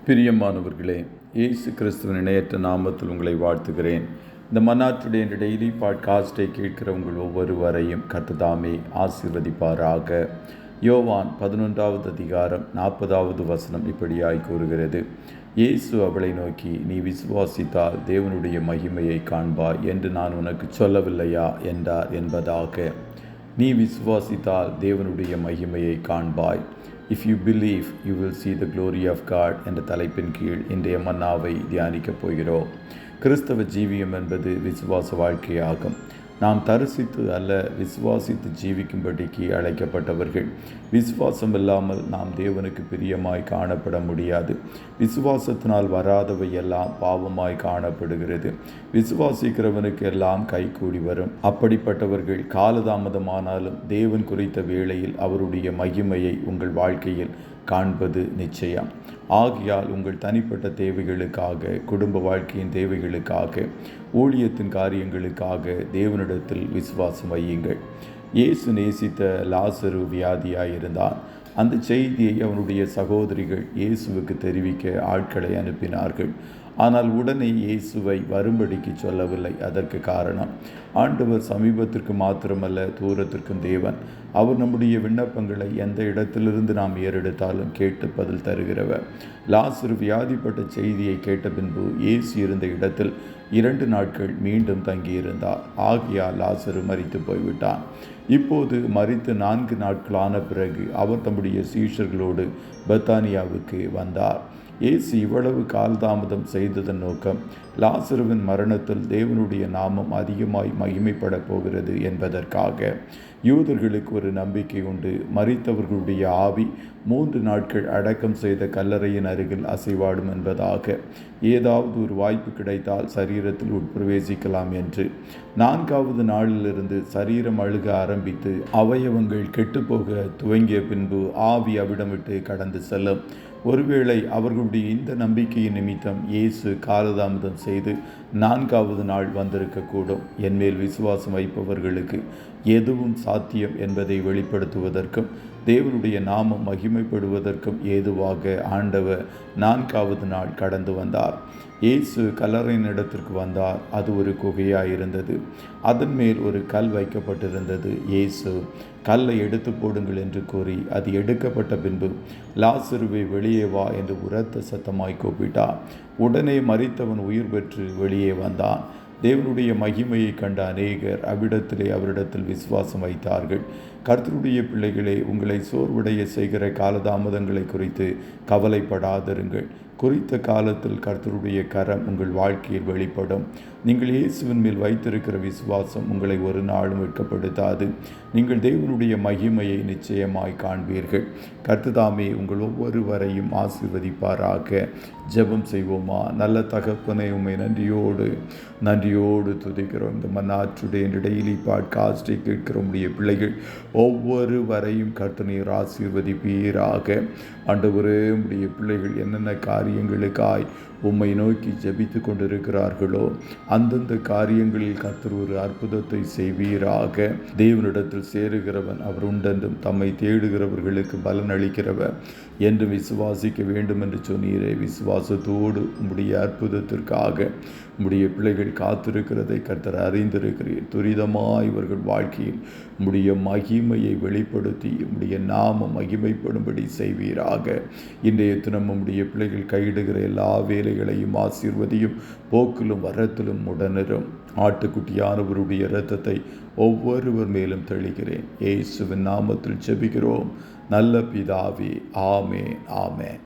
பிரியமானவர்களே, இயேசு கிறிஸ்துவின் இணையற்ற நாமத்தில் உங்களை வாழ்த்துகிறேன். இந்த மன்னாற்றுடைய டெய்லி பாட்காஸ்டை கேட்கிற உங்கள் ஒவ்வொருவரையும் கர்த்தர் ஆசீர்வதிப்பாராக. யோவான் 11வது அதிகாரம் 40வது வசனம் இப்படியாய் கூறுகிறது: இயேசு அவளை நோக்கி, நீ விசுவாசித்தால் தேவனுடைய மகிமையை காண்பாய் என்று நான் உனக்கு சொல்லவில்லையா என்றார் என்பதாக. நீ விசுவாசித்தால் தேவனுடைய மகிமையை காண்பாய். If you believe, you will see the glory of God என்ற தலைப்பின் கீழ் இன்றைய மன்னாவை தியானிக்கப் போகிறோம். கிறிஸ்தவ ஜீவியம் என்பது விசுவாச வாழ்க்கையாகும். நாம் தரிசித்து அல்ல, விசுவாசித்து ஜீவிக்கும்படிக்கு அழைக்கப்பட்டவர்கள். விசுவாசம் இல்லாமல் நாம் தேவனுக்கு பிரியமாய் காணப்பட முடியாது. விசுவாசத்தினால் வராதவை எல்லாம் பாவமாய் காணப்படுகிறது. விசுவாசிக்கிறவனுக்கு எல்லாம் கைகூடி வரும். அப்படிப்பட்டவர்கள் காலதாமதமானாலும் தேவன் குறித்த வேளையில் அவருடைய மகிமையை உங்கள் வாழ்க்கையில் காண்பது நிச்சயம். ஆகையால் உங்கள் தனிப்பட்ட தேவைகளுக்காக, குடும்ப வாழ்க்கையின் தேவைகளுக்காக, ஊழியத்தின் காரியங்களுக்காக தேவனிடத்தில் விசுவாசம் வையுங்கள். இயேசு நேசித்த லாசரு வியாதியாயிருந்தான். அந்த செய்தியை அவனுடைய சகோதரிகள் இயேசுவுக்கு தெரிவிக்க ஆட்களை அனுப்பினார்கள். ஆனால் உடனே இயேசுவை வரும்படிக்கு சொல்லவில்லை. அதற்கு காரணம், ஆண்டவர் சமீபத்திற்கு மாத்திரமல்ல, தூரத்திற்கும் தேவன். அவர் நம்முடைய விண்ணப்பங்களை எந்த இடத்திலிருந்து நாம் ஏறெடுத்தாலும் கேட்டு பதில் தருகிறவர். லாசரு வியாதிப்பட்ட செய்தியை கேட்ட பின்பு இயேசு இருந்த இடத்தில் 2 நாட்கள் மீண்டும் தங்கியிருந்தார். ஆகையால் லாசரு மரித்து போய்விட்டான். இப்போது மரித்து 4 நாட்களான பிறகு அவர் தம்முடைய சீஷர்களோடு பெத்தானியாவுக்கு வந்தார். இயேசு இவ்வளவு காலதாமதம் செய்ததன் நோக்கம், லாசருவின் மரணத்தில் தேவனுடைய நாமம் அதிகமாய் மகிமைப்பட போகிறது என்பதற்காக. யூதர்களுக்கு ஒரு நம்பிக்கை உண்டு. மரித்தவர்களுடைய ஆவி 3 நாட்கள் அடக்கம் செய்த கல்லறையின் அருகில் அசைவாடும் என்பதாக. ஏதாவது ஒரு வாய்ப்பு கிடைத்தால் சரீரத்தில் உட்பிரவேசிக்கலாம் என்று. 4வது நாளிலிருந்து சரீரம் அழுக ஆரம்பித்து அவயவங்கள் கெட்டுப்போக துவங்கிய பின்பு ஆவி அவிடம் விட்டு கடந்து செல்லும். ஒருவேளை அவர்களுடைய இந்த நம்பிக்கையின் நிமித்தம் இயேசு காலதாமதம் செய்து 4வது நாள் வந்திருக்கக்கூடும். என்மேல் விசுவாசம் வைப்பவர்களுக்கு எதுவும் சாத்தியம் என்பதை வெளிப்படுத்துவதற்கும் தேவனுடைய நாமம் மகிமைப்படுவதற்கும் ஏதுவாக ஆண்டவர் 4வது நாள் கடந்து வந்தார். இயேசு கல்லறையின் இடத்திற்கு வந்தார். அது ஒரு குகையாயிருந்தது. அதன் மேல் ஒரு கல் வைக்கப்பட்டிருந்தது. இயேசு, கல்லை எடுத்து போடுங்கள் என்று கூறி அது எடுக்கப்பட்ட பின்பு, லாசருவை வெளியே வா என்று உரத்த சத்தமாய் கூப்பிட்டார். உடனே மரித்தவன் உயிர் பெற்று வெளியே வந்தான். தேவனுடைய மகிமையை கண்ட அநேகர் அவ்விடத்திலே அவரிடத்தில் விசுவாசம் வைத்தார்கள். கர்த்தருடைய பிள்ளைகளே, உங்களை சோர்வடைய செய்கிற காலதாமதங்களை குறித்து கவலைப்படாதிருங்கள். குறித்த காலத்தில் கர்த்தருடைய கரம் உங்கள் வாழ்க்கையில் வெளிப்படும். நீங்கள் இயேசுவின் மேல் வைத்திருக்கிற விசுவாசம் உங்களை ஒரு நாளும் வெட்கப்படுத்தாது. நீங்கள் தேவனுடைய மகிமையை நிச்சயமாய் காண்பீர்கள். கர்த்தர் உங்கள் ஒவ்வொருவரையும் ஆசீர்வதிப்பாராக. ஜெபம் செய்வோமா? நல்ல தகப்பனை, உம்மை நன்றியோடு துதிக்கிறோம். இந்த மன்னாற்றுடைய டெய்லி பாட்காஸ்டை கேட்கிற உடைய பிள்ளைகள் ஒவ்வொருவரையும் கர்த்தர் நீர் ஆசீர்வதிப்பீராக. ஆண்டவரே, உடைய பிள்ளைகள் என்னென்ன காரியங்களுக்காய் உம்மை நோக்கி ஜெபித்து கொண்டிருக்கிறார்களோ அந்தந்த காரியங்களில் கர்த்தர் ஒரு அற்புதத்தை செய்வீராக. தேவனிடத்தில் சேருகிறவன் அவர் உண்டென்றும் தம்மை தேடுகிறவர்களுக்கு பலன் அளிக்கிறவர் என்று விசுவாசிக்க வேண்டும் என்று சொன்னீரே. விசுவாசத்தோடு உம்முடைய அற்புதத்திற்காக உம்முடைய பிள்ளைகள் காத்திருக்கிறதை கர்த்தர் அறிந்திருக்கிறீர். துரிதமாய் இவர்கள் வாழ்க்கையில் உம்முடைய மகிமையை வெளிப்படுத்தி உம்முடைய நாமம் மகிமைப்படும்படி செய்வீராக. இன்றைய தினம் உம்முடைய பிள்ளைகள் கையிடுகிற எல்லா வேலைகளையும் ஆசீர்வதியும். போக்கிலும் வரத்திலும் உடனிரும். ஆட்டுக்குட்டியானவருடைய இரத்தத்தை ஒவ்வொருவர் மேலும் தெளிக்கிறேன். இயேசுவின் நாமத்தில் ஜெபிக்கிறோம் நல்ல பிதாவே. ஆமென், ஆமென்.